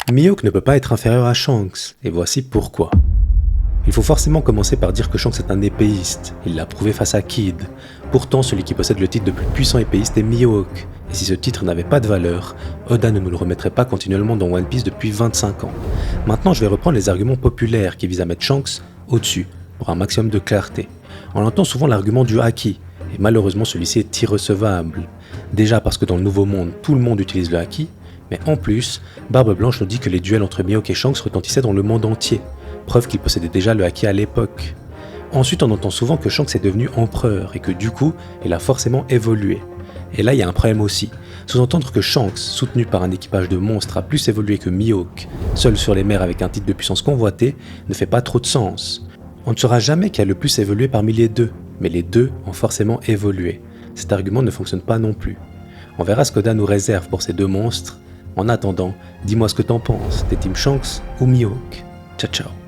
Mihawk ne peut pas être inférieur à Shanks, et voici pourquoi. Il faut forcément commencer par dire que Shanks est un épéiste, il l'a prouvé face à Kid. Pourtant, celui qui possède le titre de plus puissant épéiste est Mihawk, et si ce titre n'avait pas de valeur, Oda ne nous le remettrait pas continuellement dans One Piece depuis 25 ans. Maintenant, je vais reprendre les arguments populaires qui visent à mettre Shanks au-dessus, pour un maximum de clarté. On entend souvent l'argument du haki, et malheureusement celui-ci est irrecevable. Déjà parce que dans le Nouveau Monde, tout le monde utilise le haki, mais en plus, Barbe Blanche nous dit que les duels entre Mihawk et Shanks retentissaient dans le monde entier, preuve qu'il possédait déjà le haki à l'époque. Ensuite, on entend souvent que Shanks est devenu empereur et que du coup, il a forcément évolué. Et là, il y a un problème aussi. Sous-entendre que Shanks, soutenu par un équipage de monstres, a plus évolué que Mihawk, seul sur les mers avec un titre de puissance convoité, ne fait pas trop de sens. On ne saura jamais qui a le plus évolué parmi les deux, mais les deux ont forcément évolué. Cet argument ne fonctionne pas non plus. On verra ce qu'Oda nous réserve pour ces deux monstres. En attendant, dis-moi ce que t'en penses, t'es Team Shanks ou Mihawk? Ciao ciao.